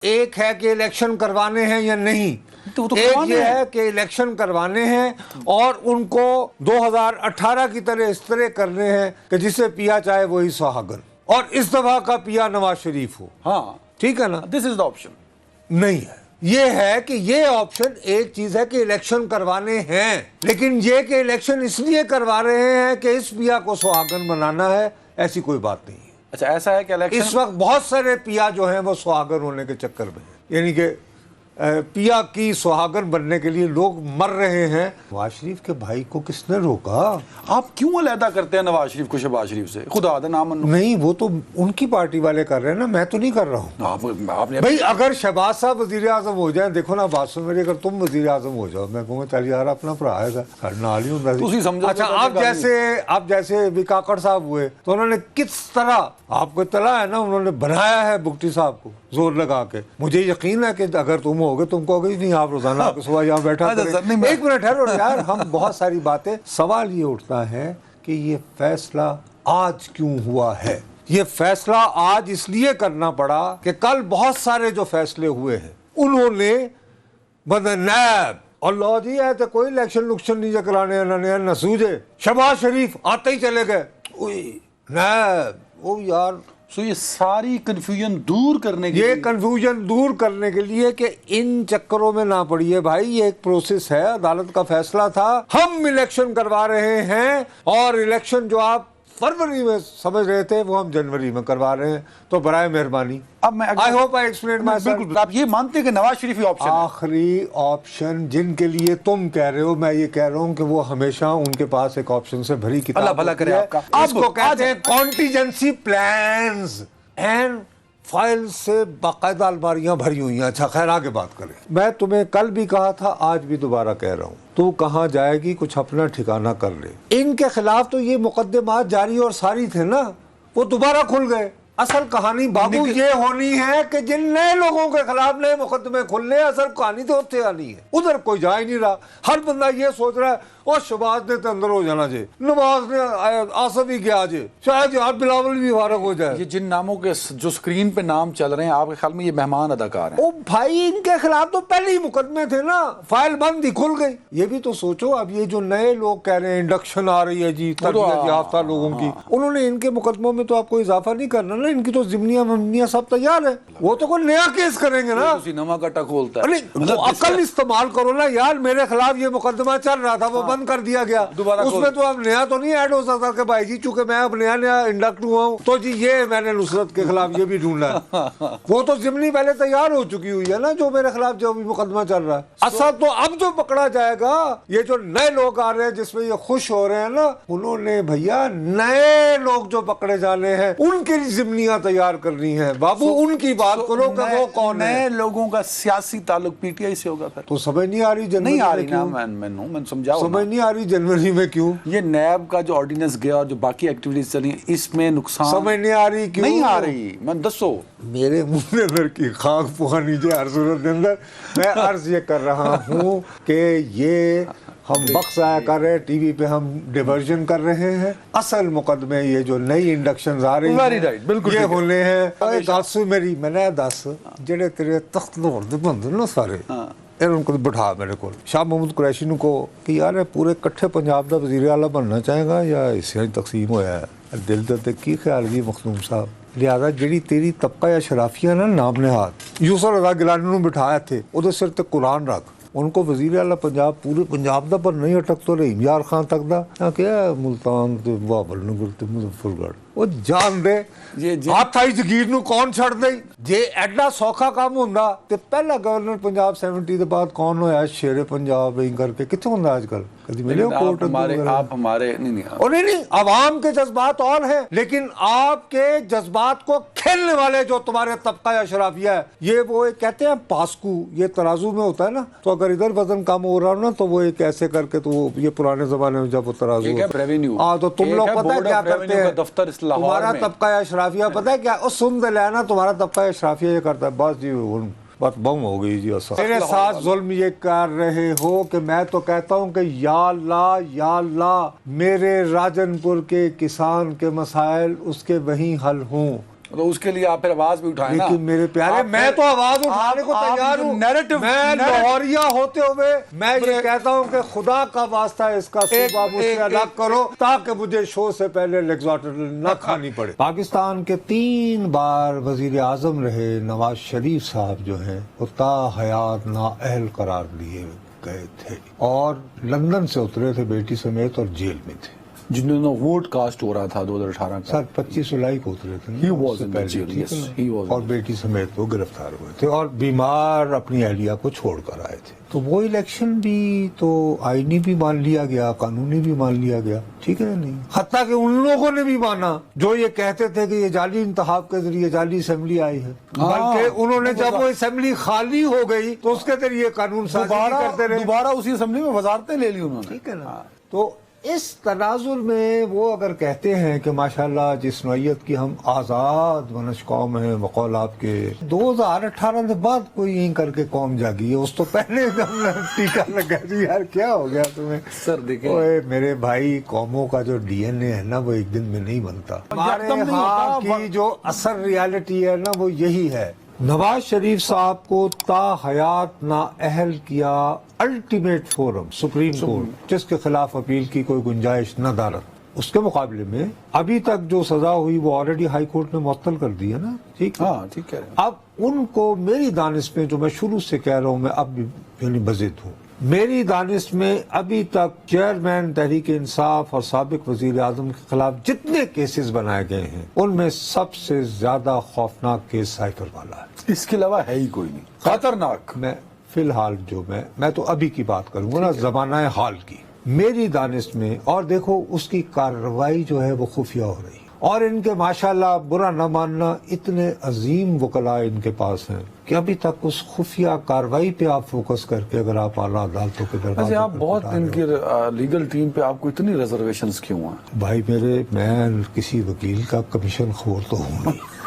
ایک ہے کہ الیکشن کروانے ہیں یا نہیں، ایک یہ ہے کہ الیکشن کروانے ہیں اور ان کو 2018 کی طرح اس طرح کرنے ہیں کہ جسے پیا چاہے وہی سہاگن، اور اس دفعہ کا پیا نواز شریف ہو. ہاں ٹھیک ہے نا؟ دس از دا آپشن. نہیں ہے. یہ ہے کہ یہ آپشن ایک چیز ہے کہ الیکشن کروانے ہیں، لیکن یہ کہ الیکشن اس لیے کروا رہے ہیں کہ اس پیا کو سہاگن بنانا ہے، ایسی کوئی بات نہیں ہے. اچھا ایسا ہے کہ الیکشن اس وقت بہت سارے پیا جو ہیں وہ سہاگن ہونے کے چکر میں ہیں، یعنی کہ پیا کی سہاگن بننے کے لیے لوگ مر رہے ہیں. نواز شریف کے بھائی کو کس نے روکا؟ آپ کیوں علیحدہ کرتے ہیں نواز شریف کو شہباز شریف سے؟ خدا دا نام نہیں، وہ تو ان کی پارٹی والے کر رہے ہیں نا، میں تو نہیں کر رہا ہوں. آپ نے بھائی اگر شہباز صاحب وزیر اعظم ہو جائیں، دیکھو نا بات سن میری، اگر تم وزیر اعظم ہو جاؤ، میں کہوں گا چل یار اپنا بھرا ہے نال ہی ہوں. اچھا آپ جیسے وکاکڑ صاحب ہوئے تو انہوں نے کس طرح، آپ کو اطلاع ہے نا، انہوں نے بنایا ہے بگٹی صاحب کو زور لگا کے. مجھے یقین ہے کہ اگر تم ہوگے تم کہو گے نہیں آپ روزانہ آپ صبح یہاں بیٹھا کریں. ایک منٹ ٹھہرو یار، ہم بہت ساری باتیں. سوال یہ اٹھتا ہے کہ یہ فیصلہ آج کیوں ہوا ہے؟ یہ فیصلہ آج اس لیے کرنا پڑا کہ کل بہت سارے جو فیصلے ہوئے ہیں انہوں نے نیب اللہ جی ہے تو کوئی الیکشن نہیں کرانے نہ سوجے. شہباز شریف آتے ہی چلے گئے نیب. او یار، سو یہ ساری کنفیوژن دور کرنے کے یہ کنفیوژن دور کرنے کے لیے کہ ان چکروں میں نہ پڑیے بھائی. یہ ایک پروسیس ہے، عدالت کا فیصلہ تھا. ہم الیکشن کروا رہے ہیں اور الیکشن جو آپ فروری میں سمجھ رہے تھے وہ ہم جنوری میں کروا رہے ہیں. تو برائے مہربانی I hope I explained myself. بالکل آپ یہ مانتے ہیں کہ نواز شریف ہی آپشن ہے؟ آخری آپشن جن کے لیے تم کہہ رہے ہو، میں یہ کہہ رہا ہوں کہ وہ ہمیشہ ان کے پاس ایک آپشن سے بھری کتاب اللہ بھلا کرے آپ کا. اس کو کہتے ہیں کانٹیجنسی پلانز اینڈ فائل سے باقاعدہ الماریاں بھری ہوئی ہیں. اچھا خیر آگے بات کریں. میں تمہیں کل بھی کہا تھا، آج بھی دوبارہ کہہ رہا ہوں، تو کہاں جائے گی کچھ اپنا ٹھکانہ کر لے. ان کے خلاف تو یہ مقدمات جاری اور ساری تھے نا، وہ دوبارہ کھل گئے. اصل کہانی بابو یہ ہونی ہے کہ جن نئے لوگوں کے خلاف نئے مقدمے کھلنے، اصل کہانی تو اتنے آنی ہے. ادھر کوئی جا ہی نہیں رہا. ہر بندہ یہ سوچ رہا ہے اور شہباز نے تو اندر ہو جانا جی، نواز نے آصف ہی کیا جی، شاید یار بلاول بھی فارغ ہو جائے. یہ جن ناموں کے جو سکرین پہ نام چل رہے ہیں، آپ کے خیال میں یہ مہمان اداکار ہیں؟ او بھائی ان کے خلاف تو پہلے ہی مقدمے تھے نا، فائل بند ہی کھل گئی. یہ بھی تو سوچو، اب یہ جو نئے لوگ کہہ رہے ہیں انڈکشن آ رہی ہے جی تربیت یافتہ لوگوں کی، انہوں نے ان کے مقدموں میں تو آپ کو اضافہ نہیں کرنا نا. ان کی تو ضمنیاں ممنیاں سب تیار ہے. وہ تو کوئی نیا کیس کریں گے نا. نواں کٹا کھولتا ہے. عقل استعمال کرو نا یار. میرے خلاف یہ مقدمہ چل رہا تھا، وہ بند کر دیا گیا. اس میں تو اب نیا تو نہیں ایڈ ہو سکتا کہ بھائی جی چونکہ میں اب نیا انڈکٹ ہوا ہوں تو جی یہ میں نے نصرت کے خلاف یہ بھی ڈھونڈا ہے. وہ تو ضمنی پہلے تیار ہو چکی ہوئی ہے نا، جو میرے خلاف جو بھی مقدمہ چل رہا ہے. اصل تو اب جو پکڑا جائے گا، یہ جو نئے لوگ آ رہے ہیں جس میں یہ خوش ہو رہے ہیں نا، انہوں نے بھیا نئے لوگ جو پکڑے جانے ہیں ان کے لیے ضمنیاں تیار کرنی ہیں. بابو ان کی بات کرو کہ وہ کون ہے. نئے لوگوں کا سیاسی تعلق پی ٹی آئی سے ہوگا پھر تو سمجھ نہیں آ رہی جنوری نہیں آ رہی نا. میں سمجھاؤ سمجھ نہیں آ رہی جنوری میں کیوں یہ نیب کا جو آرڈیننس گیا اور جو باقی ایکٹیویٹیز چلی اس میں نقصان سمجھ نہیں آ رہی کیوں نہیں آ رہی. میں دسو میرے منہ میں در کی خاک پوہا نیچے ہر صورت کے اندر میں عرض یہ کر رہا ہوں کہ یہ ہم وقت ضائع کر رہے ہیں، ٹی وی پہ ہم ڈیورژن کر رہے ہیں. اصل مقدمے یہ جو نئی انڈکشنز آ رہی ہیں یہ ہونے ہیں. دس میری میں نے دس جڑے تیرے تخت لاہور دے بندے نا سارے ان کو بٹھا میرے کو شاہ محمود قریشی نو کو کہ یار پورے کٹھے پنجاب دا وزیر اعلیٰ بننا چاہے گا یا اسے تقسیم ہویا ہے. دل تے کی خیال جی مخدوم صاحب، لہذا جڑی تیری طبقہ یا شرافیہ نا نام نہاد یوسف رضا گیلانی نو بٹھایا تھے وہ سر تے قرآن رکھ، ان کو وزیر اعلیٰ پنجاب پورے پنجاب دا پر نہیں اٹک تو رحیم یار خان تک دا کیا ملتان تے بابل نگر تے مظفر گڑھ وہ جان دے ہاتھ آئی جگیر نو کون چھڑ دے. جے ایڈا سوکھا کام ہوندا تے پہلا گورنر پنجاب 70 دے بعد کون ہویا شیر پنجاب این کر کے کتھوں ہوندا آج کل کدی ملے ہو کوٹ آپ ہمارے نہیں عوام کے جذبات اور ہیں، لیکن آپ کے جذبات کو کھیلنے والے جو تمہارے طبقہ یا شرافیہ ہے یہ وہ کہتے ہیں پاسکو، یہ ترازو میں ہوتا ہے نا، تو اگر ادھر وزن کم ہو رہا ہو نا تو وہ ایک ایسے کر کے تو یہ پرانے زمانے میں جب وہ ترازو تو تم لوگ پتہ ہے کیا کرتے ہیں، تمہارا طبقہ یا اشرافیہ پتہ ہے کیا سن دے لینا، تمہارا طبقہ اشرافیہ یہ کرتا ہے بس جی بات بم ہو گئی جی. میرے ساتھ ظلم یہ کر رہے ہو کہ میں تو کہتا ہوں کہ یا اللہ میرے راجن پور کے کسان کے مسائل اس کے وہیں حل ہوں. تو اس کے لیے آپ پھر آواز بھی اٹھائیں نا. لیکن میرے پیارے میں تو آواز اٹھانے کو تیار ہوں. میں لاہوریا ہوتے ہوئے میں یہ کہتا ہوں کہ خدا کا واسطہ اس کا صوبہ مجھ سے الگ کرو تاکہ مجھے شو سے پہلے لیگزاٹر نہ کھانی پڑے. پاکستان کے 3 بار وزیر اعظم رہے نواز شریف صاحب جو ہیں وہ تا حیات نااہل قرار دیے گئے تھے اور لندن سے اترے تھے بیٹی سمیت اور جیل میں تھے. جنہوں نے ووٹ کاسٹ ہو رہا تھا 2018 کا. سر 25 جولائی کو اترے تھے He was in the jail, yes, he was. اور بیٹی سمیت وہ گرفتار ہوئے تھے اور بیمار اپنی اہلیہ کو چھوڑ کر آئے تھے. تو وہ الیکشن بھی تو آئینی بھی مان لیا گیا, قانونی بھی مان لیا گیا, ٹھیک ہے نہیں. حتیٰ کہ ان لوگوں نے بھی مانا جو یہ کہتے تھے کہ یہ جعلی انتخاب کے ذریعے جعلی اسمبلی آئی ہے, بلکہ انہوں نے جب وہ اسمبلی خالی ہو گئی تو اس کے ذریعے قانون سازی کرتے رہے. دوبارہ اسی اسمبلی میں وزارتیں لے لی انہوں نے, ٹھیک ہے نا. تو اس تناظر میں وہ اگر کہتے ہیں کہ ماشاءاللہ جس نوعیت کی ہم آزاد ونش قوم ہیں بقول آپ کے 2018 سے بعد کوئی یہیں کر کے قوم جاگی ہے, اس تو پہلے ہم نے ٹیکا لگا دی یار کیا ہو گیا تمہیں. سر دیکھیں میرے بھائی قوموں کا جو ڈی این اے ہے نا وہ ایک دن میں نہیں بنتا. ہمارے ہاں کی جو اصل ریالٹی ہے نا وہ یہی ہے. نواز شریف صاحب کو تا حیات نااہل کیا الٹیمیٹ فورم سپریم کورٹ, جس کے خلاف اپیل کی کوئی گنجائش نہ دارت. اس کے مقابلے میں ابھی تک جو سزا ہوئی وہ آلریڈی ہائی کورٹ نے معطل کر دی ہے نا, ٹھیک. ہاں ٹھیک ہے. اب ان کو میری دانش میں جو میں شروع سے کہہ رہا ہوں میں اب بھی یعنی بضد ہوں, میری دانش میں ابھی تک چیئرمین تحریک انصاف اور سابق وزیر اعظم کے خلاف جتنے کیسز بنائے گئے ہیں ان میں سب سے زیادہ خوفناک کیس سائفر والا ہے. اس کے علاوہ ہے ہی کوئی نہیں خطرناک. میں فی الحال جو میں تو ابھی کی بات کروں گا نا, زمانہ حال کی, میری دانش میں. اور دیکھو اس کی کارروائی جو ہے وہ خفیہ ہو رہی, اور ان کے ماشاءاللہ برا نہ ماننا اتنے عظیم وکلاء ان کے پاس ہیں کہ ابھی تک اس خفیہ کارروائی پہ آپ فوکس کر کے اگر آپ اعلیٰ عدالتوں کے دربار آپ بہت ان کی لیگل ٹیم پہ آپ کو اتنی ریزرویشنز کیوں ہیں بھائی میرے؟ میں کسی وکیل کا کمیشن خور تو ہوں نہیں.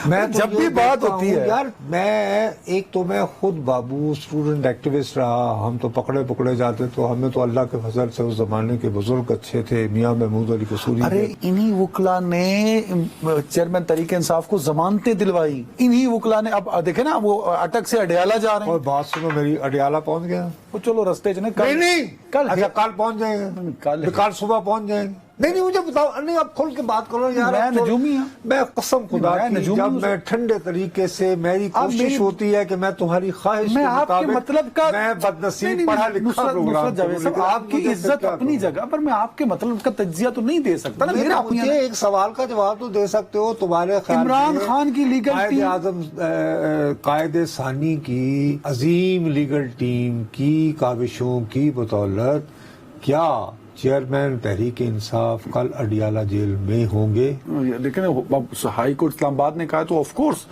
میں جب بھی بات ہوتی ہے یار, میں ایک تو میں خود بابو اسٹوڈنٹ ایکٹیوسٹ رہا, ہم تو پکڑے جاتے تو ہمیں تو اللہ کے فضل سے اس زمانے کے بزرگ اچھے تھے, میاں محمود علی قصوری. ارے انہی وکلا نے چیئرمین تحریک انصاف کو ضمانتیں دلوائی, انہی وکلا نے. اب دیکھیں نا وہ اٹک سے اڈیالہ جا رہے ہیں. اور بات سنو میری, اڈیالہ پہنچ گیا وہ چلو رستے چ نہیں کل, اچھا کل پہنچ جائیں گے, کل صبح پہنچ جائیں گے. نہیں مجھے بتاؤ, نہیں اب کھول کے بات کرو یار. میں نجومی ہوں, میں قسم خدا کی جب میں ٹھنڈے طریقے سے میری کوشش ہوتی ہے کہ میں تمہاری خواہش میں آپ کے مطلب کا میں بدنصیب پڑھا لکھا پروگرام, آپ کی عزت اپنی جگہ پر, میں آپ کے مطلب کا تجزیہ تو نہیں دے سکتا نا. مجھے ایک سوال کا جواب تو دے سکتے ہو. تمہارے عمران خان کی لیگل قائد اعظم قائد ثانی کی عظیم لیگل ٹیم کی کاوشوں کی بدولت کیا چیئرمین تحریک انصاف کل اڈیالہ جیل میں ہوں گے؟ لیکن ہائی کورٹ اسلام آباد نے کہا تو آف کورس